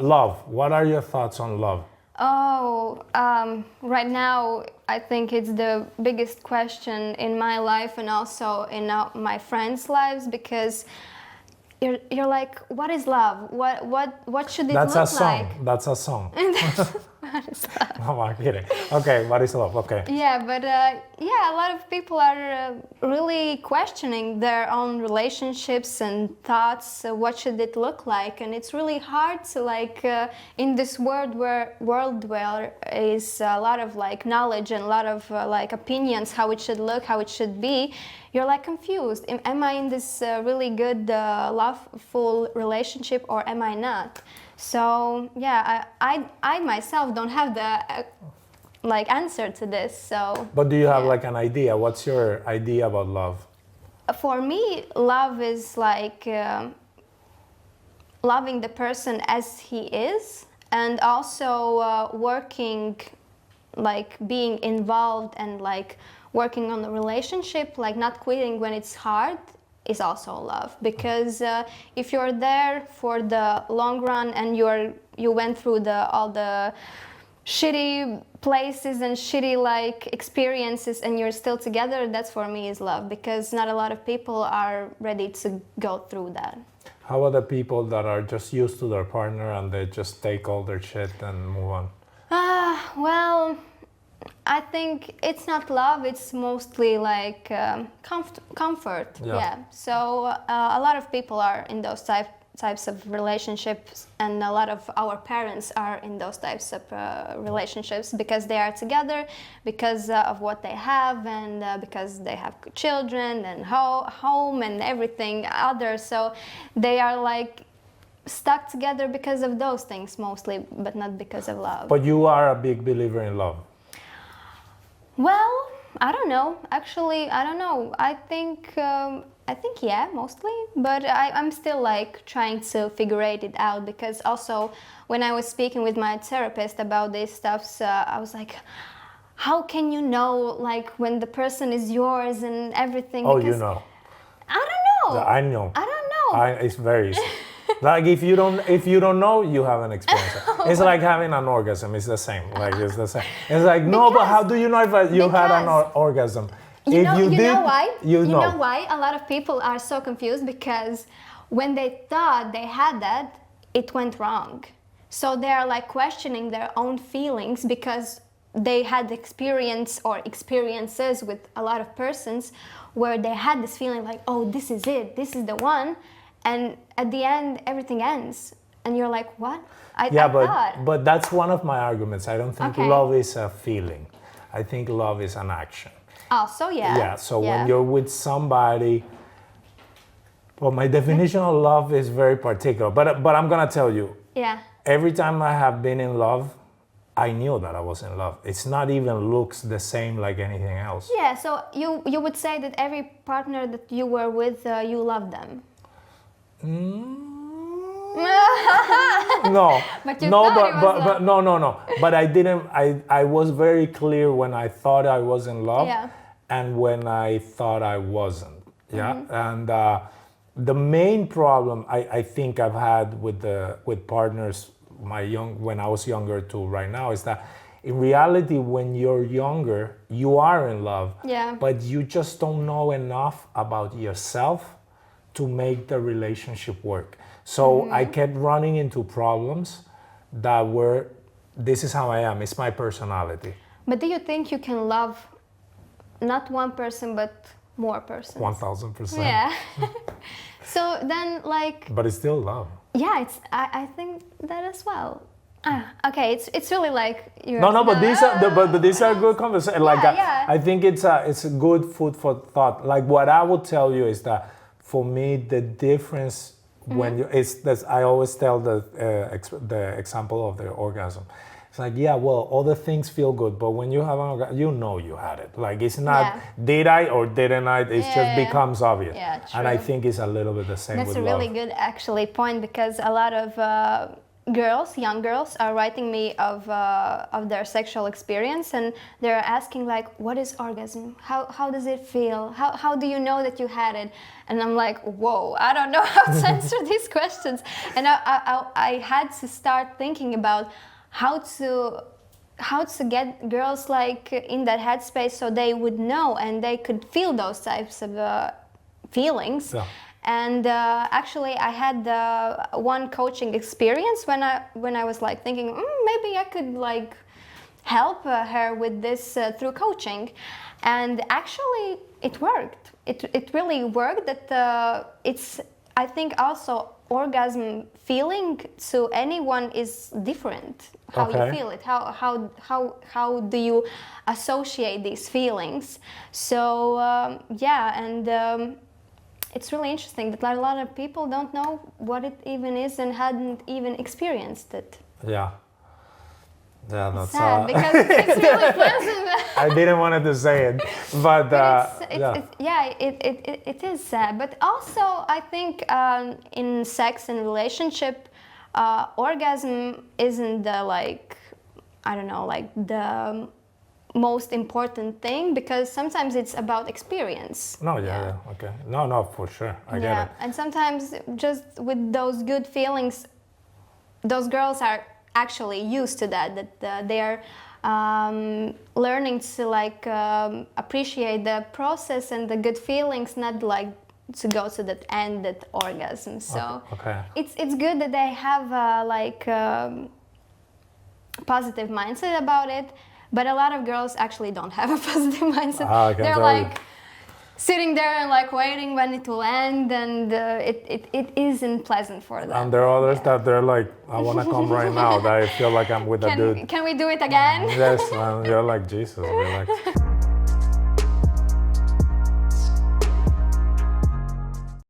Love. What are your thoughts on love? Oh, right now I think it's the biggest question in my life and also in my friends' lives, because you're like, what is love? What should it That's a look song. like? That's a song. What is love? No, I'm kidding. Okay, what is love? Okay. Yeah, but yeah, a lot of people are really questioning their own relationships and thoughts. What should it look like? And it's really hard to in this world where is a lot of knowledge and a lot of opinions how it should look, how it should be. You're confused. Am I in this really good, loveful relationship, or am I not? So yeah, I myself don't have the answer to this. So. But do you have yeah. an idea? What's your idea about love? For me, love is loving the person as he is, and also working, being involved and working on the relationship, not quitting when it's hard, is also love. Because if you're there for the long run and you went through all the shitty places and shitty experiences and you're still together, that's for me is love, because not a lot of people are ready to go through that. How are the people that are just used to their partner and they just take all their shit and move on? Well, I think it's not love, it's mostly comfort. Yeah. So a lot of people are in those types of relationships, and a lot of our parents are in those types of relationships because they are together, because of what they have, and because they have children and home and everything other. So they are stuck together because of those things mostly, but not because of love. But you are a big believer in love. Well, I don't know. Actually, I don't know. I think yeah, mostly. But I'm still trying to figure it out, because also when I was speaking with my therapist about these stuffs, I was like, how can you know when the person is yours and everything? Oh, because you know. I don't know. I know. I don't know. It's very easy. If you don't know, you haven't experienced it. It's like having an orgasm. It's the same. It's the same. It's no, but how do you know if you had an orgasm? You know why? You know why a lot of people are so confused? Because when they thought they had that, it went wrong. So they are questioning their own feelings because they had experience or experiences with a lot of persons where they had this feeling oh, this is it, this is the one. And at the end, everything ends. And you're like, what? I thought. But that's one of my arguments. I don't think love is a feeling. I think love is an action. Also, yeah. Yeah, so when you're with somebody, well, my definition of love is very particular. But I'm going to tell you. Yeah. Every time I have been in love, I knew that I was in love. It's not even looks the same like anything else. Yeah, so you would say that every partner that you were with, you loved them. No. But you thought but no. But I didn't. I was very clear when I thought I was in love, and when I thought I wasn't. Yeah, and the main problem I think I've had with partners when I was younger to right now is that in reality, when you're younger, you are in love. Yeah. But you just don't know enough about yourself to make the relationship work. So I kept running into problems that were, this is how I am, it's my personality. But do you think you can love not one person, but more persons? 1000%. Yeah. So then But it's still love. Yeah, I think that as well. Okay, it's really you're No, but these are good conversations. I think it's a good food for thought. What I would tell you is that for me, the difference when I always tell the example of the orgasm. It's all the things feel good, but when you have an orgasm, you had it. It's not did I or didn't I? It just becomes obvious. Yeah, true. And I think it's a little bit the same with love. That's a really good actually point, because a lot of girls, young girls, are writing me of their sexual experience, and they're asking like, what is orgasm? How does it feel? How do you know that you had it? And I'm like, whoa, I don't know how to answer these questions. And I had to start thinking about how to get girls like in that headspace so they would know and they could feel those types of feelings. Yeah. And actually, I had one coaching experience when I was like thinking, maybe I could like help her with this through coaching, and actually it worked. It really worked. That it's, I think also orgasm feeling to anyone is different. How you feel it, how do you associate these feelings? So yeah, and it's really interesting that a lot of people don't know what it even is and hadn't even experienced it. Yeah. Yeah, that's sad because it's really pleasant. I didn't want to say it, but it is sad. But also, I think in sex and relationship, orgasm isn't the the most important thing, because sometimes it's about experience. No, okay. No, for sure. I get it. And sometimes just with those good feelings, those girls are actually used to that they're learning to like appreciate the process and the good feelings, not like to go to that ended orgasm. So it's good that they have positive mindset about it. But a lot of girls actually don't have a positive mindset. They're like sitting there and like waiting when it will end, and it isn't pleasant for them. And there are others that they're like, I want to come right now. That I feel like I'm with a dude. Can we do it again? Yes, and you're like, Jesus, relax.